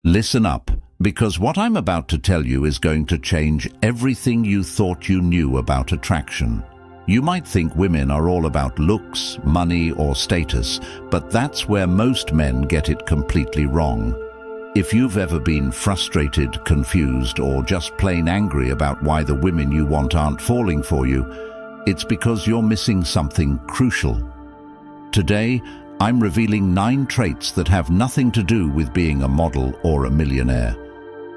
Listen up, because what I'm about to tell you is going to change everything you thought you knew about attraction. You might think women are all about looks, money, or status, but that's where most men get it completely wrong. If you've ever been frustrated, confused, or just plain angry about why the women you want aren't falling for you, it's because you're missing something crucial. Today, I'm revealing 9 traits that have nothing to do with being a model or a millionaire.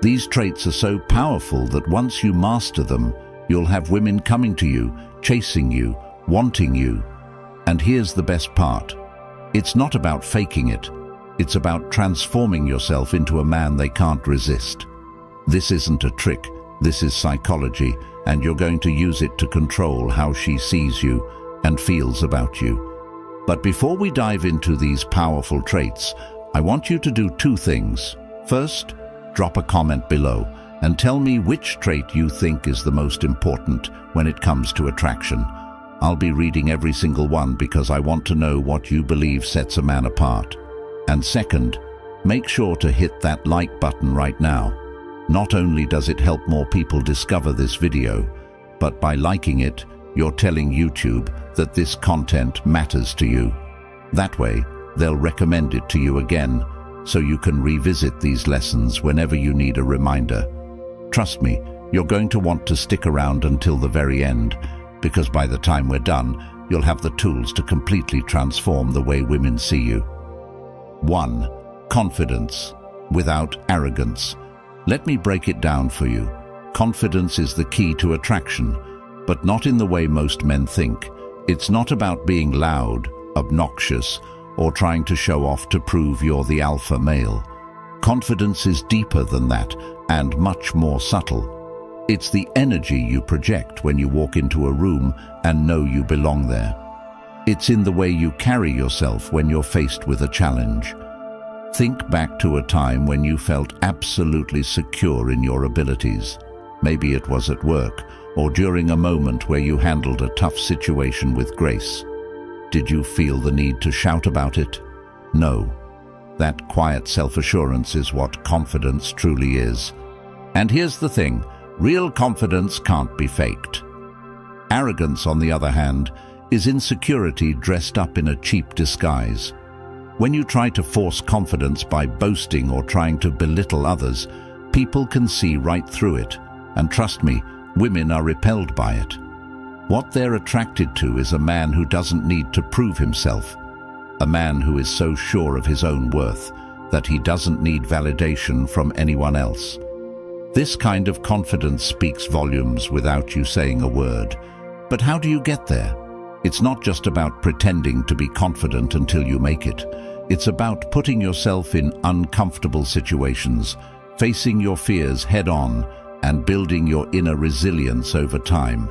These traits are so powerful that once you master them, you'll have women coming to you, chasing you, wanting you. And here's the best part. It's not about faking it. It's about transforming yourself into a man they can't resist. This isn't a trick. This is psychology, and you're going to use it to control how she sees you and feels about you. But before we dive into these powerful traits, I want you to do 2 things. First, drop a comment below and tell me which trait you think is the most important when it comes to attraction. I'll be reading every single one because I want to know what you believe sets a man apart. And second, make sure to hit that like button right now. Not only does it help more people discover this video, but by liking it, you're telling YouTube that this content matters to you. That way, they'll recommend it to you again, so you can revisit these lessons whenever you need a reminder. Trust me, you're going to want to stick around until the very end, because by the time we're done, you'll have the tools to completely transform the way women see you. 1. Confidence, without arrogance. Let me break it down for you. Confidence is the key to attraction, but not in the way most men think. It's not about being loud, obnoxious, or trying to show off to prove you're the alpha male. Confidence is deeper than that and much more subtle. It's the energy you project when you walk into a room and know you belong there. It's in the way you carry yourself when you're faced with a challenge. Think back to a time when you felt absolutely secure in your abilities. Maybe it was at work, or during a moment where you handled a tough situation with grace. Did you feel the need to shout about it? No. That quiet self-assurance is what confidence truly is. And here's the thing, real confidence can't be faked. Arrogance, on the other hand, is insecurity dressed up in a cheap disguise. When you try to force confidence by boasting or trying to belittle others, people can see right through it. And trust me, women are repelled by it. What they're attracted to is a man who doesn't need to prove himself, a man who is so sure of his own worth that he doesn't need validation from anyone else. This kind of confidence speaks volumes without you saying a word. But how do you get there? It's not just about pretending to be confident until you make it. It's about putting yourself in uncomfortable situations, facing your fears head-on, and building your inner resilience over time.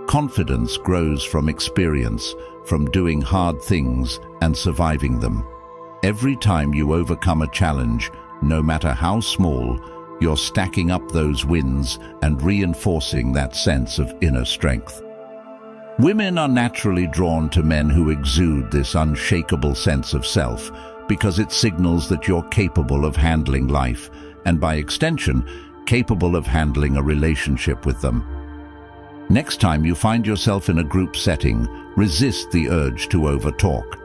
Confidence grows from experience, from doing hard things and surviving them. Every time you overcome a challenge, no matter how small, you're stacking up those wins and reinforcing that sense of inner strength. Women are naturally drawn to men who exude this unshakable sense of self because it signals that you're capable of handling life and, by extension, capable of handling a relationship with them. Next time you find yourself in a group setting, resist the urge to overtalk.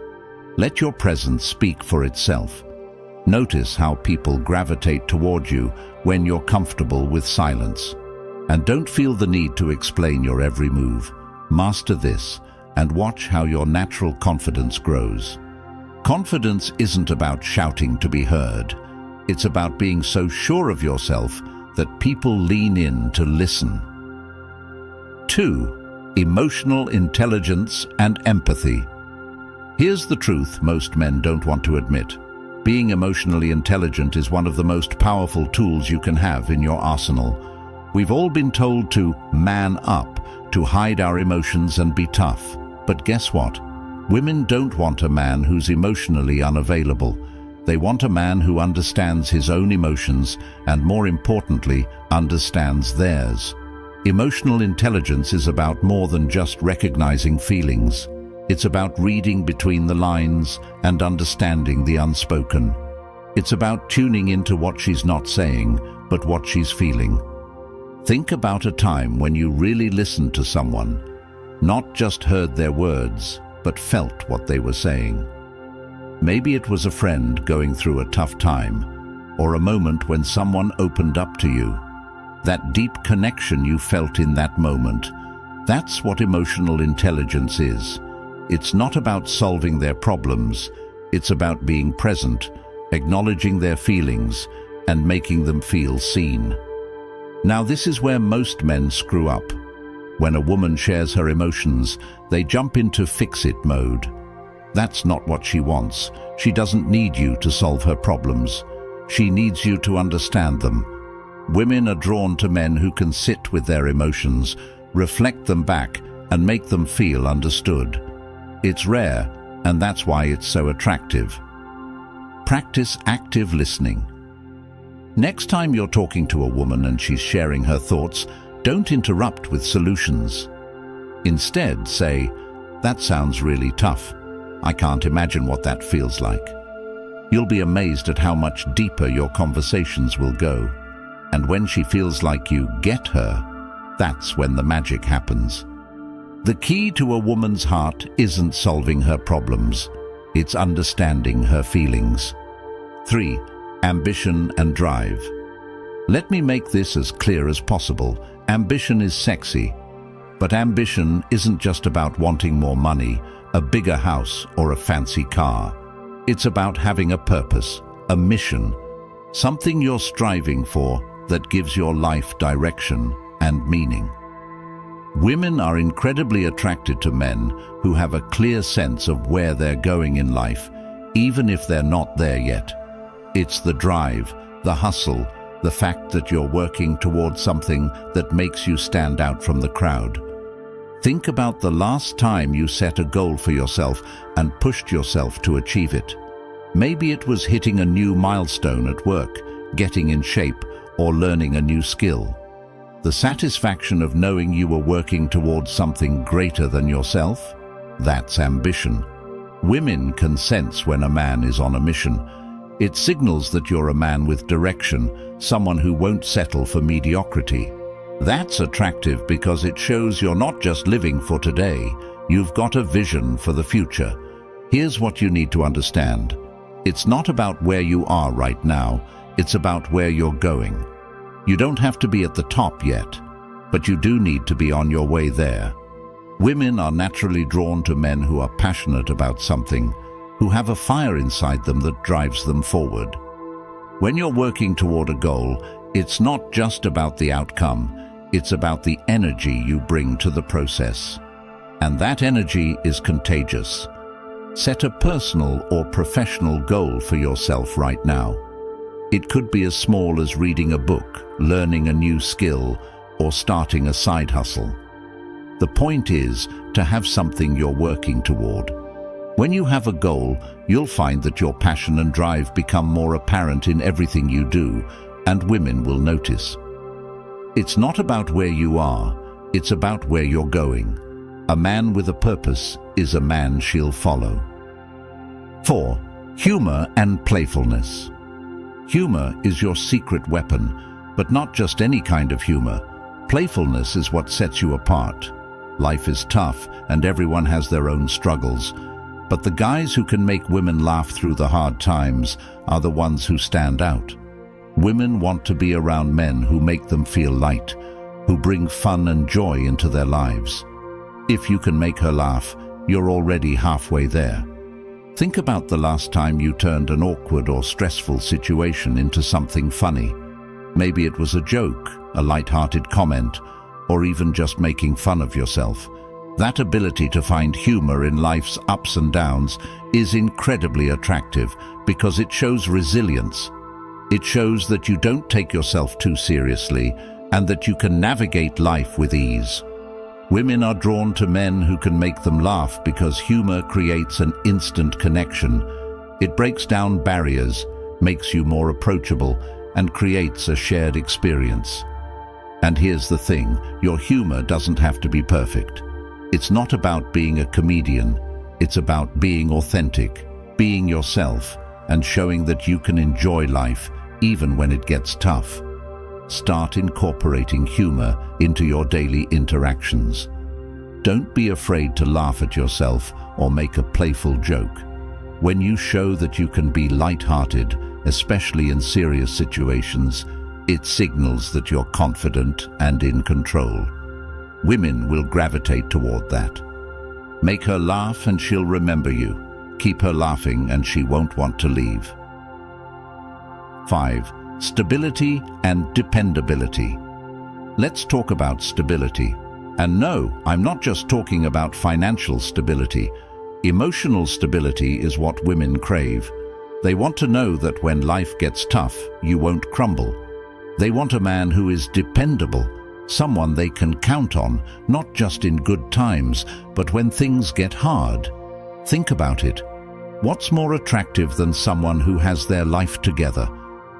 Let your presence speak for itself. Notice how people gravitate toward you when you're comfortable with silence. And don't feel the need to explain your every move. Master this and watch how your natural confidence grows. Confidence isn't about shouting to be heard. It's about being so sure of yourself that people lean in to listen. 2. Emotional intelligence and empathy. Here's the truth most men don't want to admit. Being emotionally intelligent is one of the most powerful tools you can have in your arsenal. We've all been told to man up, to hide our emotions and be tough. But guess what? Women don't want a man who's emotionally unavailable. They want a man who understands his own emotions and, more importantly, understands theirs. Emotional intelligence is about more than just recognizing feelings. It's about reading between the lines and understanding the unspoken. It's about tuning into what she's not saying, but what she's feeling. Think about a time when you really listened to someone, not just heard their words, but felt what they were saying. Maybe it was a friend going through a tough time, or a moment when someone opened up to you. That deep connection you felt in that moment, that's what emotional intelligence is. It's not about solving their problems, it's about being present, acknowledging their feelings, and making them feel seen. Now, this is where most men screw up. When a woman shares her emotions, they jump into fix-it mode. That's not what she wants. She doesn't need you to solve her problems. She needs you to understand them. Women are drawn to men who can sit with their emotions, reflect them back, and make them feel understood. It's rare, and that's why it's so attractive. Practice active listening. Next time you're talking to a woman and she's sharing her thoughts, don't interrupt with solutions. Instead, say, "That sounds really tough. I can't imagine what that feels like." You'll be amazed at how much deeper your conversations will go. And when she feels like you get her, that's when the magic happens. The key to a woman's heart isn't solving her problems. It's understanding her feelings. 3. Ambition and drive. Let me make this as clear as possible. Ambition is sexy, but ambition isn't just about wanting more money, a bigger house, or a fancy car. It's about having a purpose, a mission, something you're striving for that gives your life direction and meaning. Women are incredibly attracted to men who have a clear sense of where they're going in life, even if they're not there yet. It's the drive, the hustle, the fact that you're working towards something that makes you stand out from the crowd. Think about the last time you set a goal for yourself and pushed yourself to achieve it. Maybe it was hitting a new milestone at work, getting in shape, or learning a new skill. The satisfaction of knowing you were working towards something greater than yourself, that's ambition. Women can sense when a man is on a mission. It signals that you're a man with direction, someone who won't settle for mediocrity. That's attractive because it shows you're not just living for today, you've got a vision for the future. Here's what you need to understand. It's not about where you are right now, it's about where you're going. You don't have to be at the top yet, but you do need to be on your way there. Women are naturally drawn to men who are passionate about something, who have a fire inside them that drives them forward. When you're working toward a goal, it's not just about the outcome, it's about the energy you bring to the process. And that energy is contagious. Set a personal or professional goal for yourself right now. It could be as small as reading a book, learning a new skill, or starting a side hustle. The point is to have something you're working toward. When you have a goal, you'll find that your passion and drive become more apparent in everything you do, and women will notice. It's not about where you are, it's about where you're going. A man with a purpose is a man she'll follow. 4. Humor and playfulness. Humor is your secret weapon, but not just any kind of humor. Playfulness is what sets you apart. Life is tough, and everyone has their own struggles. But the guys who can make women laugh through the hard times are the ones who stand out. Women want to be around men who make them feel light, who bring fun and joy into their lives. If you can make her laugh, you're already halfway there. Think about the last time you turned an awkward or stressful situation into something funny. Maybe it was a joke, a light-hearted comment, or even just making fun of yourself. That ability to find humor in life's ups and downs is incredibly attractive because it shows resilience. It shows that you don't take yourself too seriously and that you can navigate life with ease. Women are drawn to men who can make them laugh because humor creates an instant connection. It breaks down barriers, makes you more approachable, and creates a shared experience. And here's the thing, your humor doesn't have to be perfect. It's not about being a comedian. It's about being authentic, being yourself, and showing that you can enjoy life even when it gets tough. Start incorporating humor into your daily interactions. Don't be afraid to laugh at yourself or make a playful joke. When you show that you can be light-hearted, especially in serious situations, it signals that you're confident and in control. Women will gravitate toward that. Make her laugh and she'll remember you. Keep her laughing and she won't want to leave. 5. Stability and dependability. Let's talk about stability. And no, I'm not just talking about financial stability. Emotional stability is what women crave. They want to know that when life gets tough, you won't crumble. They want a man who is dependable, someone they can count on, not just in good times, but when things get hard. Think about it. What's more attractive than someone who has their life together?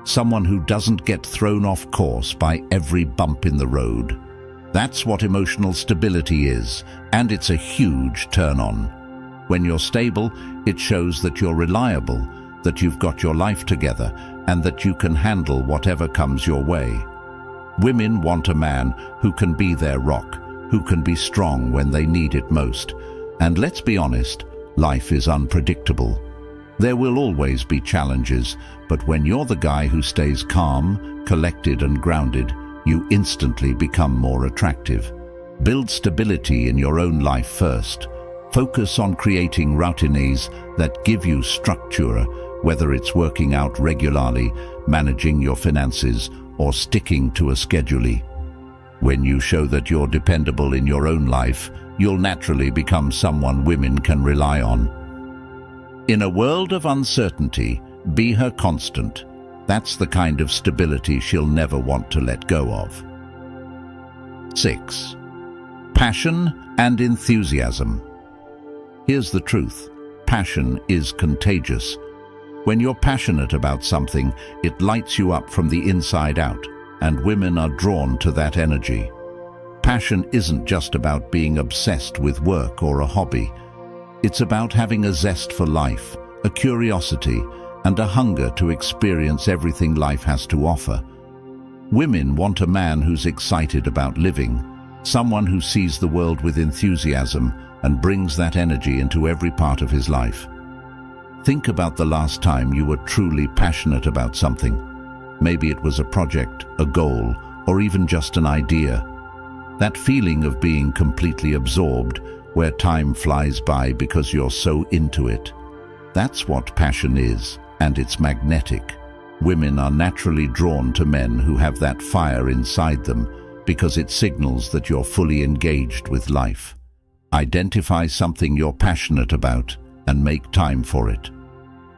Someone who doesn't get thrown off course by every bump in the road. That's what emotional stability is, and it's a huge turn-on. When you're stable, it shows that you're reliable, that you've got your life together, and that you can handle whatever comes your way. Women want a man who can be their rock, who can be strong when they need it most. And let's be honest, life is unpredictable. There will always be challenges, but when you're the guy who stays calm, collected and grounded, you instantly become more attractive. Build stability in your own life first. Focus on creating routines that give you structure, whether it's working out regularly, managing your finances, or sticking to a schedule. When you show that you're dependable in your own life, you'll naturally become someone women can rely on. In a world of uncertainty, be her constant. That's the kind of stability she'll never want to let go of. 6. Passion and enthusiasm. Here's the truth. Passion is contagious. When you're passionate about something, it lights you up from the inside out, and women are drawn to that energy. Passion isn't just about being obsessed with work or a hobby. It's about having a zest for life, a curiosity, and a hunger to experience everything life has to offer. Women want a man who's excited about living, someone who sees the world with enthusiasm and brings that energy into every part of his life. Think about the last time you were truly passionate about something. Maybe it was a project, a goal, or even just an idea. That feeling of being completely absorbed, where time flies by because you're so into it. That's what passion is, and it's magnetic. Women are naturally drawn to men who have that fire inside them because it signals that you're fully engaged with life. Identify something you're passionate about and make time for it.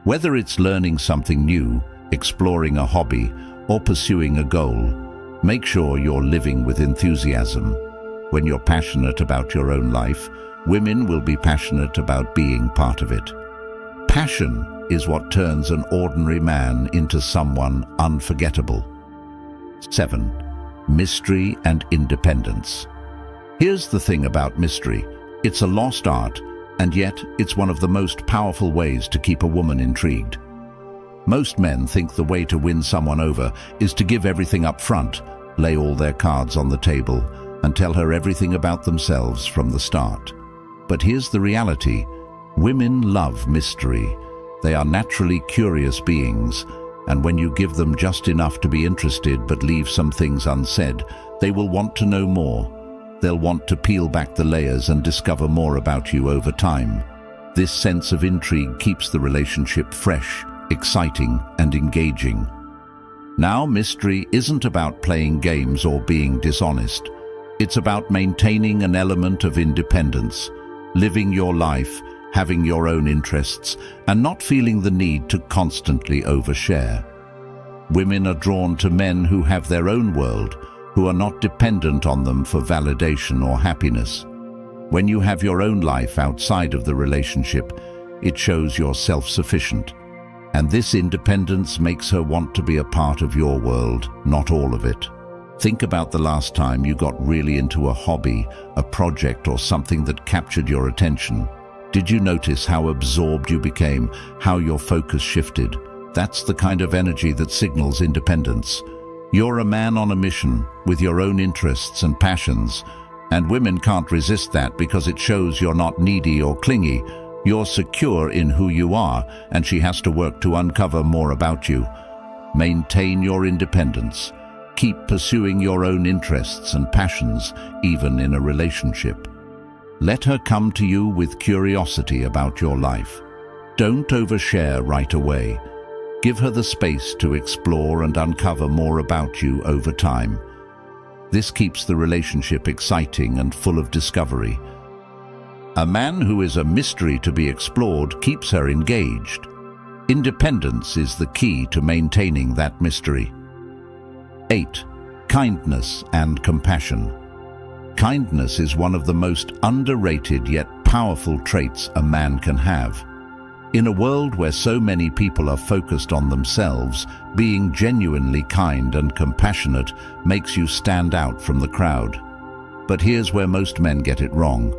Whether it's learning something new, exploring a hobby, or pursuing a goal, make sure you're living with enthusiasm. When you're passionate about your own life, women will be passionate about being part of it. Passion is what turns an ordinary man into someone unforgettable. 7. Mystery and independence. Here's the thing about mystery. It's a lost art, and yet it's one of the most powerful ways to keep a woman intrigued. Most men think the way to win someone over is to give everything up front, lay all their cards on the table, and tell her everything about themselves from the start. But here's the reality. Women love mystery. They are naturally curious beings, and when you give them just enough to be interested but leave some things unsaid, they will want to know more. They'll want to peel back the layers and discover more about you over time. This sense of intrigue keeps the relationship fresh, exciting, and engaging. Now, mystery isn't about playing games or being dishonest. It's about maintaining an element of independence, living your life, having your own interests, and not feeling the need to constantly overshare. Women are drawn to men who have their own world, who are not dependent on them for validation or happiness. When you have your own life outside of the relationship, it shows you're self-sufficient. And this independence makes her want to be a part of your world, not all of it. Think about the last time you got really into a hobby, a project, or something that captured your attention. Did you notice how absorbed you became, how your focus shifted? That's the kind of energy that signals independence. You're a man on a mission, with your own interests and passions, and women can't resist that because it shows you're not needy or clingy. You're secure in who you are, and she has to work to uncover more about you. Maintain your independence. Keep pursuing your own interests and passions, even in a relationship. Let her come to you with curiosity about your life. Don't overshare right away. Give her the space to explore and uncover more about you over time. This keeps the relationship exciting and full of discovery. A man who is a mystery to be explored keeps her engaged. Independence is the key to maintaining that mystery. 8. Kindness and compassion. Kindness is one of the most underrated yet powerful traits a man can have. In a world where so many people are focused on themselves, being genuinely kind and compassionate makes you stand out from the crowd. But here's where most men get it wrong.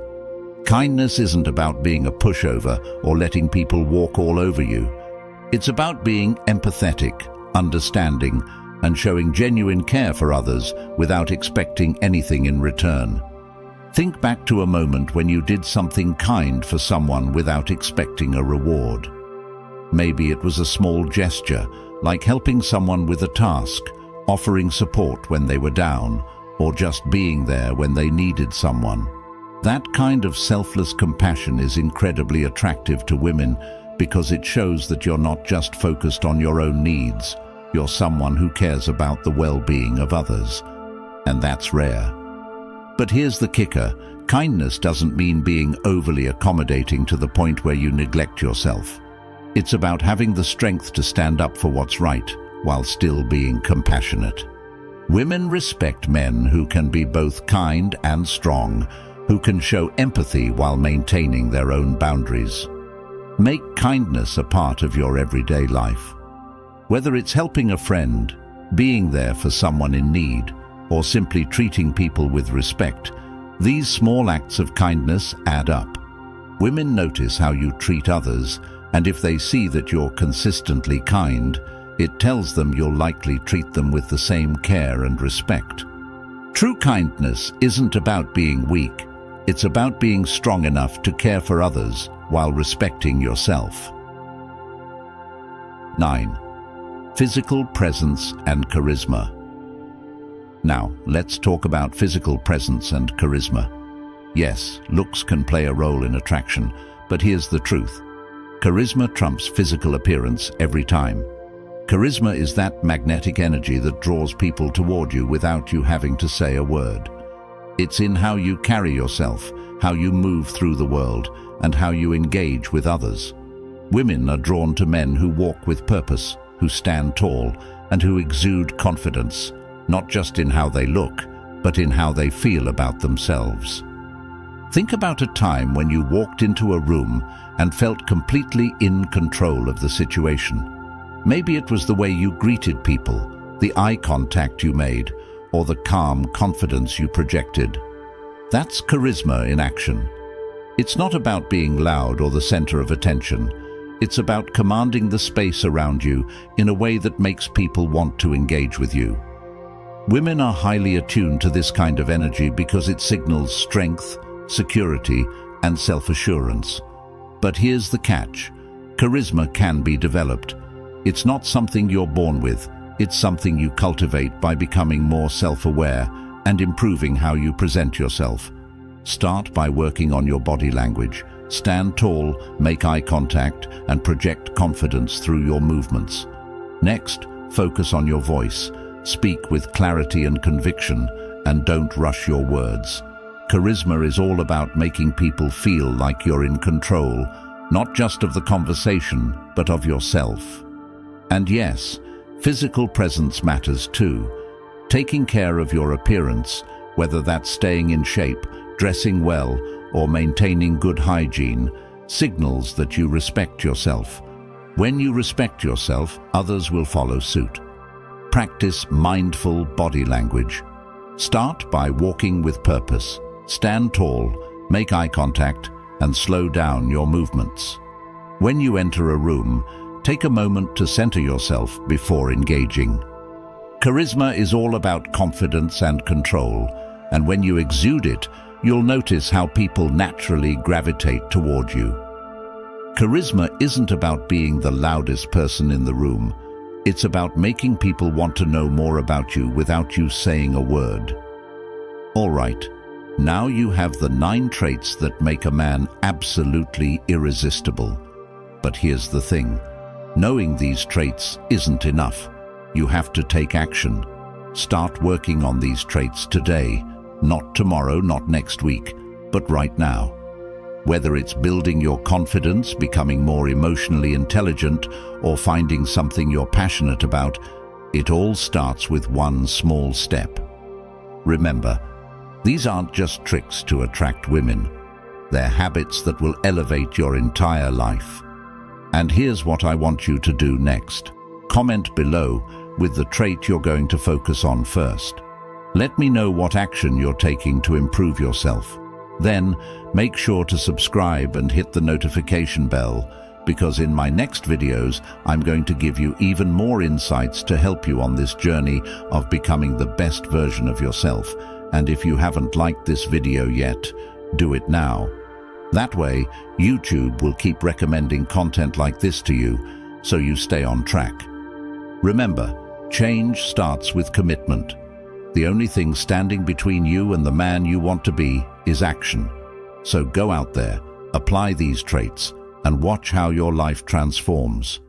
Kindness isn't about being a pushover or letting people walk all over you. It's about being empathetic, understanding, and showing genuine care for others without expecting anything in return. Think back to a moment when you did something kind for someone without expecting a reward. Maybe it was a small gesture, like helping someone with a task, offering support when they were down, or just being there when they needed someone. That kind of selfless compassion is incredibly attractive to women because it shows that you're not just focused on your own needs. You're someone who cares about the well-being of others. And that's rare. But here's the kicker. Kindness doesn't mean being overly accommodating to the point where you neglect yourself. It's about having the strength to stand up for what's right while still being compassionate. Women respect men who can be both kind and strong, who can show empathy while maintaining their own boundaries. Make kindness a part of your everyday life. Whether it's helping a friend, being there for someone in need, or simply treating people with respect, these small acts of kindness add up. Women notice how you treat others, and if they see that you're consistently kind, it tells them you'll likely treat them with the same care and respect. True kindness isn't about being weak. It's about being strong enough to care for others while respecting yourself. 9. Physical presence and charisma. Now, let's talk about physical presence and charisma. Yes, looks can play a role in attraction, but here's the truth. Charisma trumps physical appearance every time. Charisma is that magnetic energy that draws people toward you without you having to say a word. It's in how you carry yourself, how you move through the world, and how you engage with others. Women are drawn to men who walk with purpose, who stand tall, and who exude confidence, not just in how they look, but in how they feel about themselves. Think about a time when you walked into a room and felt completely in control of the situation. Maybe it was the way you greeted people, the eye contact you made, or the calm confidence you projected. That's charisma in action. It's not about being loud or the center of attention. It's about commanding the space around you in a way that makes people want to engage with you. Women are highly attuned to this kind of energy because it signals strength, security, and self-assurance. But here's the catch. Charisma can be developed. It's not something you're born with. It's something you cultivate by becoming more self-aware and improving how you present yourself. Start by working on your body language. Stand tall, make eye contact, and project confidence through your movements. Next, focus on your voice. Speak with clarity and conviction, and don't rush your words. Charisma is all about making people feel like you're in control, not just of the conversation, but of yourself. And yes, physical presence matters too. Taking care of your appearance, whether that's staying in shape, dressing well, or maintaining good hygiene, signals that you respect yourself. When you respect yourself, others will follow suit. Practice mindful body language. Start by walking with purpose. Stand tall, make eye contact, and slow down your movements. When you enter a room, take a moment to center yourself before engaging. Charisma is all about confidence and control, and when you exude it, you'll notice how people naturally gravitate toward you. Charisma isn't about being the loudest person in the room. It's about making people want to know more about you without you saying a word. All right, now you have the 9 traits that make a man absolutely irresistible. But here's the thing. Knowing these traits isn't enough. You have to take action. Start working on these traits today. Not tomorrow, not next week, but right now. Whether it's building your confidence, becoming more emotionally intelligent, or finding something you're passionate about, it all starts with one small step. Remember, these aren't just tricks to attract women. They're habits that will elevate your entire life. And here's what I want you to do next. Comment below with the trait you're going to focus on first. Let me know what action you're taking to improve yourself. Then, make sure to subscribe and hit the notification bell, because in my next videos, I'm going to give you even more insights to help you on this journey of becoming the best version of yourself. And if you haven't liked this video yet, do it now. That way, YouTube will keep recommending content like this to you, so you stay on track. Remember, change starts with commitment. The only thing standing between you and the man you want to be is action. So go out there, apply these traits, and watch how your life transforms.